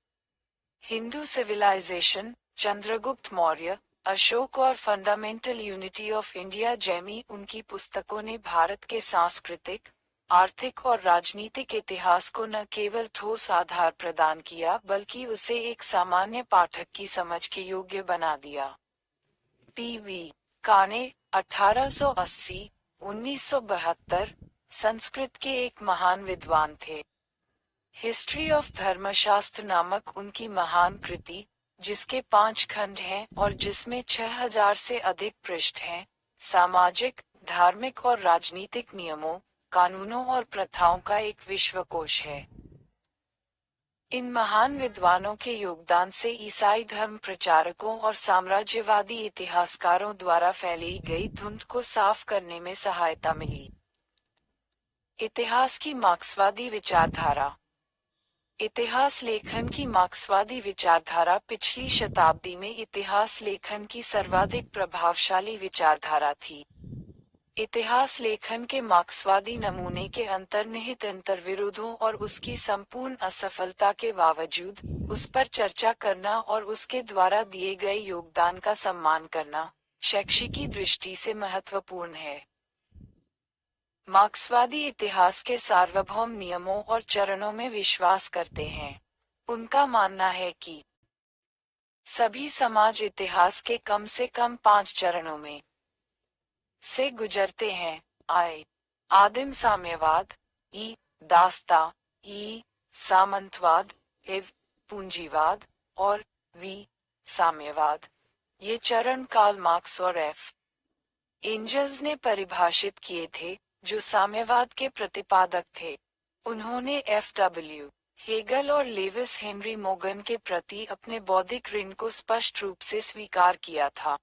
हिंदू सिविलाइजेशन, चंद्रगुप्त मौर्य, अशोक और फंडामेंटल यूनिटी ऑफ इंडिया जैसी उनकी पुस्तकों ने भारत के सांस्कृतिक, आर्थिक और राजनीतिक इतिहास को न केवल ठोस आधार प्रदान किया बल्कि उसे एक सामान्य पाठक की समझ के योग्य बना दिया। P.V. काने 1880-1972 संस्कृत के एक महान विद्वान थे। हिस्ट्री ऑफ धर्मशास्त्र नामक उनकी महान कृति, जिसके 5 खंड हैं और जिसमें 6000 से अधिक पृष्ठ हैं, सामाजिक, धार्मिक और राजनीतिक नियमों, कानूनों और प्रथाओं का एक विश्वकोश है। इन महान विद्वानों के योगदान से ईसाई धर्म प्रचारकों और साम्राज्यवादी इतिहासकारों द्वारा फैलाई गई धुंध को साफ करने में सहायता मिली। इतिहास की मार्क्सवादी विचारधारा। इतिहास लेखन की मार्क्सवादी विचारधारा पिछली शताब्दी में इतिहास लेखन की सर्वाधिक प्रभावशाली विचारधारा थी। इतिहास लेखन के मार्क्सवादी नमूने के अंतर्निहित अंतर्विरोधों और उसकी संपूर्ण असफलता के बावजूद उस पर चर्चा करना और उसके द्वारा दिए गए योगदान का सम्मान करना शैक्षिकी दृष्टि से महत्वपूर्ण है। मार्क्सवादी इतिहास के सार्वभौम नियमों और चरणों में विश्वास करते हैं। उनका मानना है कि सभी समाज इतिहास के कम से कम 5 चरणों में से गुजरते हैं। आदिम साम्यवाद, ई दास्ता, ई सामंतवाद, इव पूंजीवाद और वी साम्यवाद। ये चरण कार्ल मार्क्स और एफ एंजल्स ने परिभाषित किए थे, जो साम्यवाद के प्रतिपादक थे। उन्होंने F.W. हेगल और लेविस हेनरी मोगन के प्रति अपने बौद्धिक ऋण को स्पष्ट रूप से स्वीकार किया था।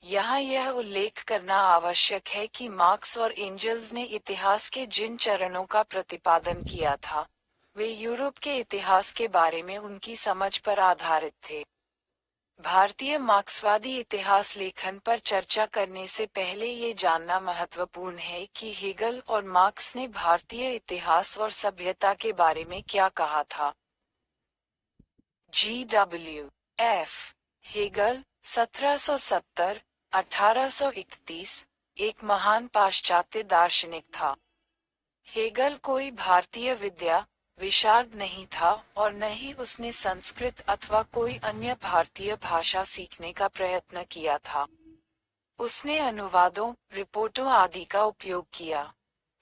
यहाँ यह उल्लेख करना आवश्यक है कि मार्क्स और एंजल्स ने इतिहास के जिन चरणों का प्रतिपादन किया था, वे यूरोप के इतिहास के बारे में उनकी समझ पर आधारित थे। भारतीय मार्क्सवादी इतिहास लेखन पर चर्चा करने से पहले ये जानना महत्वपूर्ण है कि हेगल और मार्क्स ने भारतीय इतिहास और सभ्यता के बारे में क्या कहा था। G.W.F. हेगल 1770-1831 एक महान पाश्चात्य दार्शनिक था। हेगल कोई भारतीय विद्या विशारद नहीं था और न ही उसने संस्कृत अथवा कोई अन्य भारतीय भाषा सीखने का प्रयत्न किया था। उसने अनुवादों, रिपोर्टों आदि का उपयोग किया।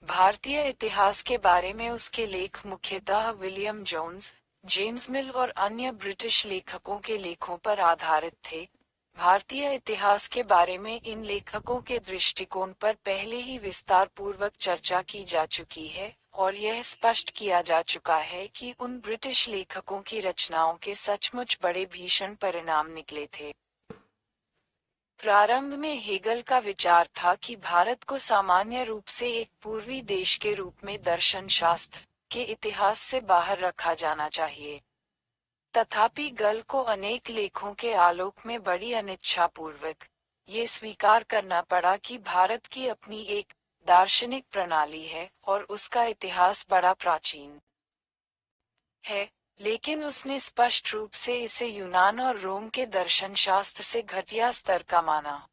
भारतीय इतिहास के बारे में उसके लेख मुख्यतः विलियम जोन्स, जेम्स मिल और अन्य ब्रिटिश लेखकों के लेखों पर आधारित थे। भारतीय इतिहास के बारे में इन लेखकों के दृष्टिकोण पर पहले ही विस्तार पूर्वक चर्चा की जा चुकी है और यह स्पष्ट किया जा चुका है कि उन ब्रिटिश लेखकों की रचनाओं के सचमुच बड़े भीषण परिणाम निकले थे। प्रारंभ में हेगल का विचार था कि भारत को सामान्य रूप से एक पूर्वी देश के रूप में दर्शन शास्त्र के इतिहास से बाहर रखा जाना चाहिए। तथापि गल को अनेक लेखों के आलोक में बड़ी अनिच्छापूर्वक ये स्वीकार करना पड़ा कि भारत की अपनी एक दार्शनिक प्रणाली है और उसका इतिहास बड़ा प्राचीन है, लेकिन उसने स्पष्ट रूप से इसे यूनान और रोम के दर्शन शास्त्र से घटिया स्तर का माना।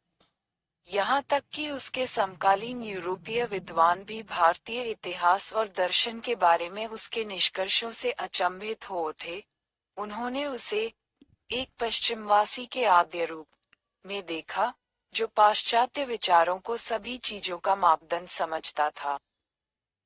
यहाँ तक कि उसके समकालीन यूरोपीय विद्वान भी भारतीय इतिहास और दर्शन के बारे में उसके निष्कर्षों से अचंभित हो उठे। उन्होंने उसे एक पश्चिमवासी के आद्य रूप में देखा, जो पाश्चात्य विचारों को सभी चीजों का मापदंड समझता था।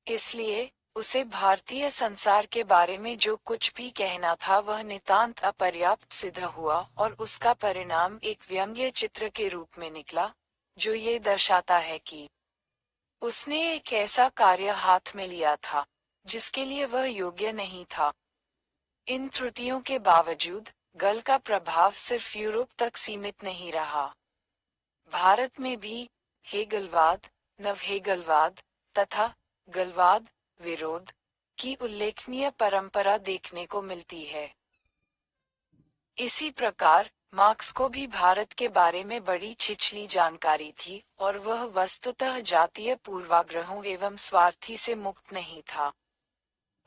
इसलिए उसे भारतीय संसार के बारे में जो कुछ भी कहना था वह नितांत अपर्याप्त सिद्ध हुआ और उसका परिणाम एक व्यंग्य चित्र के रूप में निकला, जो ये दर्शाता है कि उसने एक ऐसा कार्य हाथ में लिया था जिसके लिए वह योग्य नहीं था। इन त्रुटियों के बावजूद गल का प्रभाव सिर्फ यूरोप तक सीमित नहीं रहा। भारत में भी हेगलवाद, नवहेगलवाद तथा गलवाद विरोध की उल्लेखनीय परंपरा देखने को मिलती है। इसी प्रकार मार्क्स को भी भारत के बारे में बड़ी छिछली जानकारी थी और वह वस्तुतः जातीय पूर्वाग्रहों एवं स्वार्थी से मुक्त नहीं था।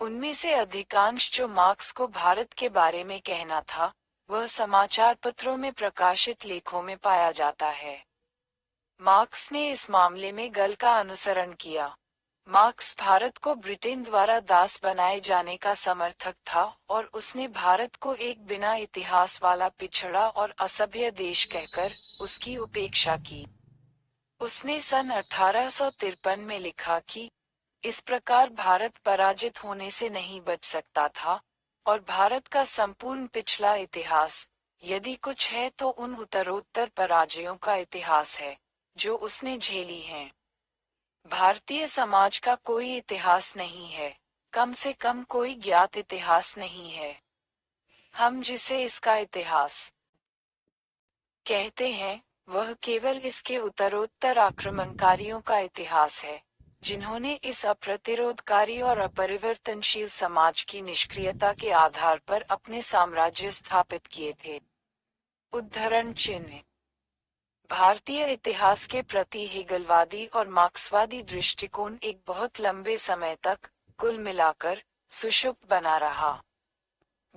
उनमें से अधिकांश जो मार्क्स को भारत के बारे में कहना था, वह समाचार पत्रों में प्रकाशित लेखों में पाया जाता है। मार्क्स ने इस मामले में गल का अनुसरण किया। मार्क्स भारत को ब्रिटेन द्वारा दास बनाए जाने का समर्थक था और उसने भारत को एक बिना इतिहास वाला पिछड़ा और असभ्य देश कहकर उसकी उपेक्षा की। उसने सन 1853 में लिखा कि इस प्रकार भारत पराजित होने से नहीं बच सकता था और भारत का संपूर्ण पिछला इतिहास, यदि कुछ है तो उन उत्तरोत्तर पराजयों का इतिहास है जो उसने झेली हैं। भारतीय समाज का कोई इतिहास नहीं है, कम से कम कोई ज्ञात इतिहास नहीं है। हम जिसे इसका इतिहास कहते हैं, वह केवल इसके उत्तरोत्तर आक्रमणकारियों का इतिहास है, जिन्होंने इस अप्रतिरोधकारी और अपरिवर्तनशील समाज की निष्क्रियता के आधार पर अपने साम्राज्य स्थापित किए थे। उद्धरण चिन्ह। भारतीय इतिहास के प्रति हेगलवादी और मार्क्सवादी दृष्टिकोण एक बहुत लंबे समय तक, कुल मिलाकर, सुषुप्त बना रहा।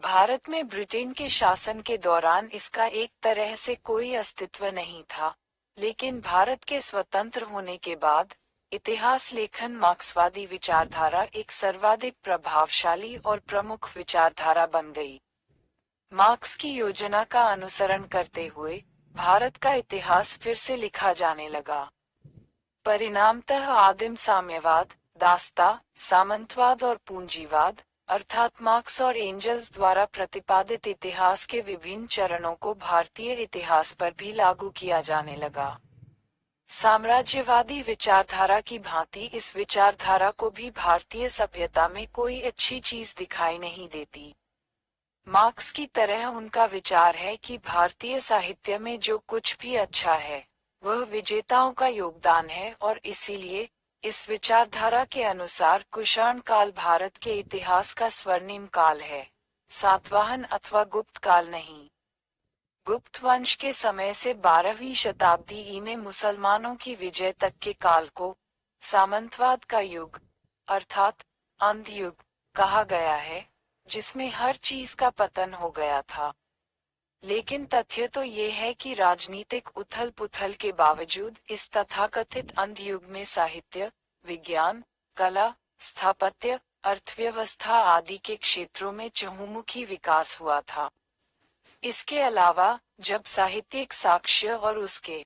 भारत में ब्रिटेन के शासन के दौरान इसका एक तरह से कोई अस्तित्व नहीं था, लेकिन भारत के स्वतंत्र होने के बाद इतिहास लेखन मार्क्सवादी विचारधारा एक सर्वाधिक प्रभावशाली और प्रमुख विचारधारा बन गई। मार्क्स की योजना का अनुसरण करते हुए भारत का इतिहास फिर से लिखा जाने लगा। परिणामतः आदिम साम्यवाद, दास्ता, सामंतवाद और पूंजीवाद, अर्थात मार्क्स और एंजल्स द्वारा प्रतिपादित इतिहास के विभिन्न चरणों को भारतीय इतिहास पर भी लागू किया जाने लगा। साम्राज्यवादी विचारधारा की भांति इस विचारधारा को भी भारतीय सभ्यता में कोई अच्छी चीज दिखाई नहीं देती। मार्क्स की तरह उनका विचार है कि भारतीय साहित्य में जो कुछ भी अच्छा है वह विजेताओं का योगदान है, और इसीलिए इस विचारधारा के अनुसार कुषाण काल भारत के इतिहास का स्वर्णिम काल है, सातवाहन अथवा गुप्त काल नहीं। गुप्त वंश के समय से 12वीं शताब्दी ई में मुसलमानों की विजय तक के काल को सामंतवाद का युग अर्थात अंधयुग कहा गया है, जिसमें हर चीज का पतन हो गया था। लेकिन तथ्य तो ये है कि राजनीतिक उथल पुथल के बावजूद इस तथाकथित अंधयुग में साहित्य, विज्ञान, कला, स्थापत्य, अर्थव्यवस्था आदि के क्षेत्रों में चहुमुखी विकास हुआ था। इसके अलावा जब साहित्यिक साक्ष्य और उसके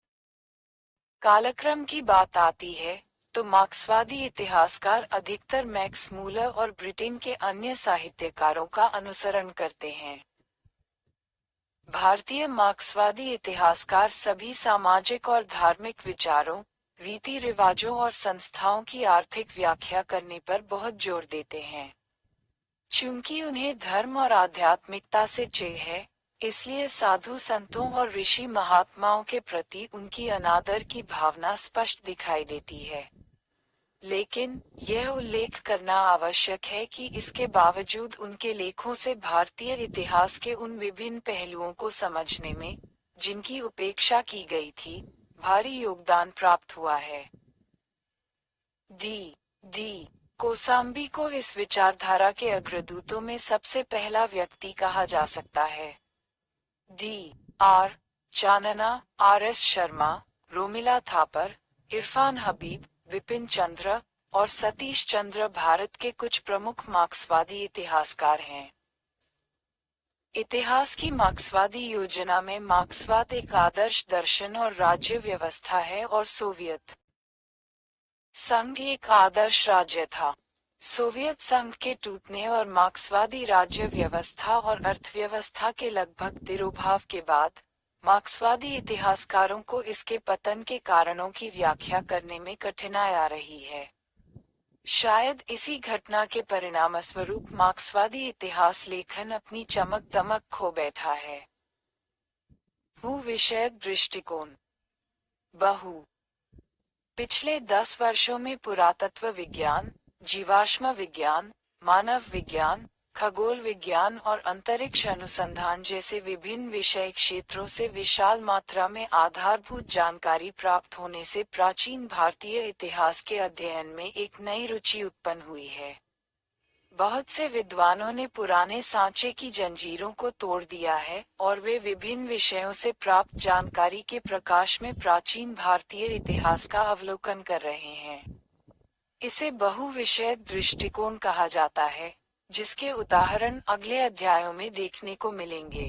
कालक्रम की बात आती है, तो मार्क्सवादी इतिहासकार अधिकतर मैक्स मूलर और ब्रिटेन के अन्य साहित्यकारों का अनुसरण करते हैं। भारतीय मार्क्सवादी इतिहासकार सभी सामाजिक और धार्मिक विचारों, रीति रिवाजों और संस्थाओं की आर्थिक व्याख्या करने पर बहुत जोर देते हैं। चूंकि उन्हें धर्म और आध्यात्मिकता से चिढ़ है, इसलिए साधु संतों और ऋषि महात्माओं के प्रति उनकी अनादर की भावना स्पष्ट दिखाई देती है। लेकिन यह उल्लेख करना आवश्यक है कि इसके बावजूद उनके लेखों से भारतीय इतिहास के उन विभिन्न पहलुओं को समझने में, जिनकी उपेक्षा की गई थी, भारी योगदान प्राप्त हुआ है। डी कोसाम्बी को इस विचारधारा के अग्रदूतों में सबसे पहला व्यक्ति कहा जा सकता है। R Chanana, R S. शर्मा, रोमिला थापर, इरफान हबीब, विपिन चंद्र और सतीश चंद्र भारत के कुछ प्रमुख मार्क्सवादी इतिहासकार हैं। इतिहास की मार्क्सवादी योजना में मार्क्सवाद एक आदर्श दर्शन और राज्य व्यवस्था है, और सोवियत संघ एक आदर्श राज्य था। सोवियत संघ के टूटने और मार्क्सवादी राज्य व्यवस्था और अर्थव्यवस्था के लगभग तिरोभाव के बाद मार्क्सवादी इतिहासकारों को इसके पतन के कारणों की व्याख्या करने में कठिनाई आ रही है। शायद इसी घटना के परिणामस्वरूप मार्क्सवादी इतिहास लेखन अपनी चमक दमक खो बैठा है। भू विषयक दृष्टिकोण। पिछले 10 वर्षों में पुरातत्व विज्ञान, जीवाश्म विज्ञान, मानव विज्ञान, खगोल विज्ञान और अंतरिक्ष अनुसंधान जैसे विभिन्न विषय क्षेत्रों से विशाल मात्रा में आधारभूत जानकारी प्राप्त होने से प्राचीन भारतीय इतिहास के अध्ययन में एक नई रुचि उत्पन्न हुई है। बहुत से विद्वानों ने पुराने सांचे की जंजीरों को तोड़ दिया है, और वे विभिन्न विषयों से प्राप्त जानकारी के प्रकाश में प्राचीन भारतीय इतिहास का अवलोकन कर रहे हैं। इसे बहुविषयक दृष्टिकोण कहा जाता है, जिसके उदाहरण अगले अध्यायों में देखने को मिलेंगे।